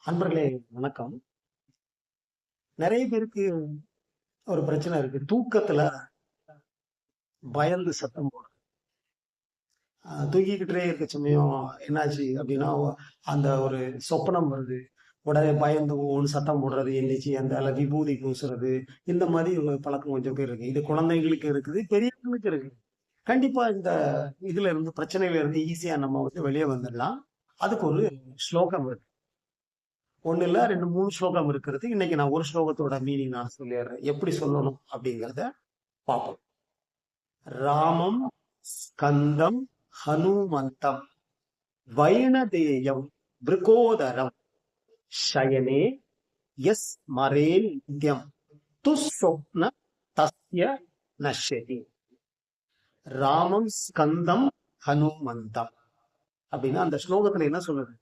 அன்பர்களே, வணக்கம். நிறைய பேருக்கு ஒரு பிரச்சனை இருக்கு. தூக்கத்துல பயந்து சத்தம் போடுறது. தூங்கிக்கிட்டே இருக்க சமயம் என்னாச்சு அப்படின்னா, அந்த ஒரு சொப்பனம் வருது. உடனே பயந்து ஓன்னு சத்தம் போடுறது, எந்திரிச்சு அந்த விபூதி பூசுறது, இந்த மாதிரி ஒரு பழக்கம் கொஞ்சம் பேர் இருக்கு. இது குழந்தைங்களுக்கு இருக்குது, பெரியவங்களுக்கு இருக்கு. கண்டிப்பா இந்த இதுல இருந்து பிரச்சனையில இருந்து ஈஸியா நம்ம வெளியே வந்துடலாம். அதுக்கு ஒரு ஸ்லோகம் இருக்கு. ஒண்ணு இல்ல 2, 3 ஸ்லோகம் இருக்கிறது. இன்னைக்கு நான் ஒரு ஸ்லோகத்தோட மீனிங் நான் சொல்லிடுறேன். எப்படி சொல்லணும் அப்படிங்கிறத பார்ப்போம். ராமம் ஸ்கந்தம் ஹனுமந்தம் வைணதேயம் பிருகோதரம் சயனே எஸ் மரேன் நித்யம் துஸ்வப்ன தஸ்ய நஷ்யதி. ராமம் ஸ்கந்தம் ஹனுமந்தம் அப்படின்னா அந்த ஸ்லோகத்துல என்ன சொல்லுது?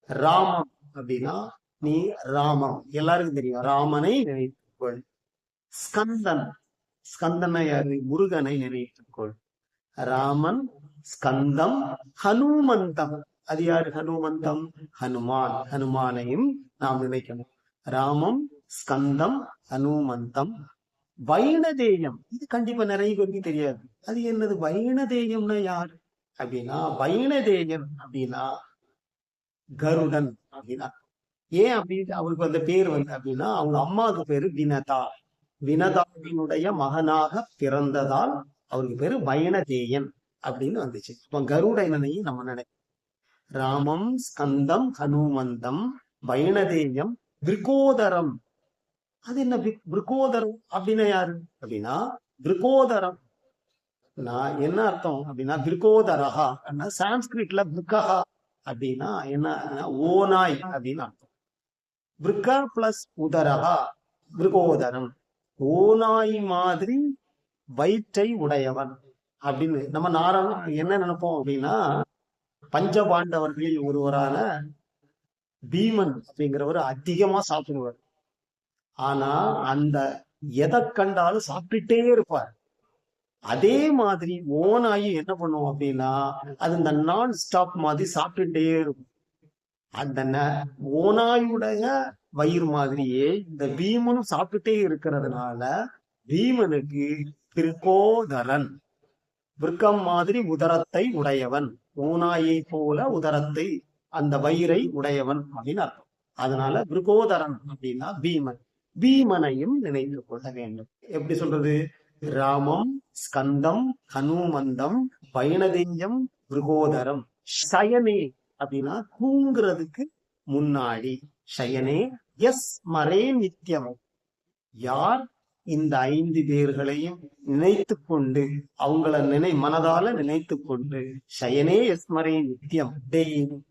ராமம் அப்படின்னா நீ ராமம் எல்லாருக்கும் தெரியும், ராமனை நினைத்துக்கொள். ஸ்கந்தன், ஸ்கந்தனை யாரு? முருகனை நினைத்துக்கொள். ராமன், ஸ்கந்தம், ஹனுமந்தம், அது யாரு? ஹனுமந்தம், ஹனுமான். ஹனுமானையும் நாம் நினைக்கணும். ராமம், ஸ்கந்தம், ஹனுமந்தம், வைணதேயம். இது கண்டிப்பா நிறைய பேருக்கு தெரியாது. அது என்னது வைணதேயம்னா யாரு அப்படின்னா, வைணதேயன் அப்படின்னா கருடன் அப்படின்னா. ஏன் அப்படின்னு அவருக்கு அந்த பேர் அப்படின்னா, அவங்க அம்மாவுக்கு பேரு வினதா. வினதாவினுடைய மகனாக பிறந்ததால் அவருக்கு பேரு வைணதேயன் அப்படின்னு வந்துச்சு. இப்ப கருடனையும் நம்ம நினைக்கிறோம். ராமம், ஸ்கந்தம், ஹனுமந்தம், வைணதேயம், விருகோதரம். அது என்ன விருகோதரம் அப்படின்னா யாரு அப்படின்னா, விருகோதரம் என்ன அர்த்தம் அப்படின்னா, விருகோதரஹா சான்ஸ்கிரிட்ல விருகஹா அப்படின்னா என்ன? ஓநாய் அப்படின்னு அர்த்தம். விருக்கா பிளஸ் உதரகா விருகோதரம். ஓநாய் மாதிரி வயிற்றை உடையவன் அப்படின்னு நம்ம என்ன நினைப்போம் அப்படின்னா, பஞ்சபாண்டவர்களில் ஒருவரான பீமன் அப்படிங்கிறவர் அதிகமா சாப்பிடுவார். ஆனா அந்த எதை கண்டாலும் சாப்பிட்டுட்டே இருப்பார். அதே மாதிரி ஓநாயி என்ன பண்ணுவோம் அப்படின்னா, அது இந்த நான் ஸ்டாப் மாதிரி சாப்பிட்டுட்டே இருக்கும். அந்த ஓநாயுடைய வயிறு மாதிரியே இந்த பீமனும் சாப்பிட்டுட்டே இருக்கிறதுனால பீமனுக்கு பிருகோதரன், விருக்கம் மாதிரி உதரத்தை உடையவன், ஓநாயை போல உதரத்தை அந்த வயிறை உடையவன் அப்படின்னு அர்த்தம். அதனால பிருகோதரன் அப்படின்னா பீமன். பீமனையும் நினைத்து கொள்ள வேண்டும். எப்படி சொல்றது? ராமம், ஸ்கந்தம், ஹனுமந்தம், வைணதேயம், விருகோதரம். சயனே அப்படின்னா தூங்குறதுக்கு முன்னாடி. சயனே எஸ் மரே நித்தியம். யார் இந்த 5 பேர்களையும் நினைத்து கொண்டு அவங்கள மனதால நினைத்து கொண்டு சயனே எஸ் மரே நித்தியம் டெய்லி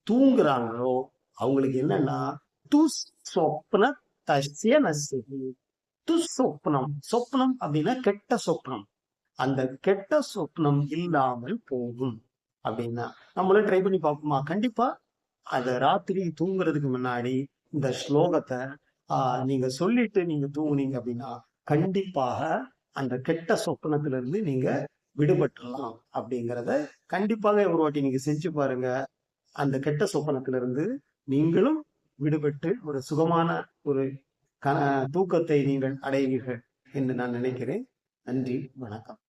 தூங்குறாங்களோ அவங்களுக்கு என்னன்னா துஸ்வப்ன தஸ்ய நஸ்யதி. துஸ்வப்னம், சொப்னம் அப்படின்னா கெட்ட சொப்னம். அந்த கெட்ட சொப்னம் இல்லாமல் போகும் அப்படின்னா நம்மளும் ட்ரை பண்ணி பார்ப்போமா? கண்டிப்பா அத ராத்திரி தூங்குறதுக்கு முன்னாடி இந்த ஸ்லோகத்தை நீங்க சொல்லிட்டு நீங்க தூங்குனீங்க அப்படின்னா கண்டிப்பாக அந்த கெட்ட சொப்பனத்திலிருந்து நீங்க விடுபட்டுலாம் அப்படிங்கிறத கண்டிப்பாக ஒரு வாட்டி நீங்க செஞ்சு பாருங்க. அந்த கெட்ட சொப்பனத்திலிருந்து நீங்களும் விடுபட்டு ஒரு சுகமான ஒரு தூக்கத்தை நீங்கள் அடைவீர்கள் என்று நான் நினைக்கிறேன். நன்றி, வணக்கம்.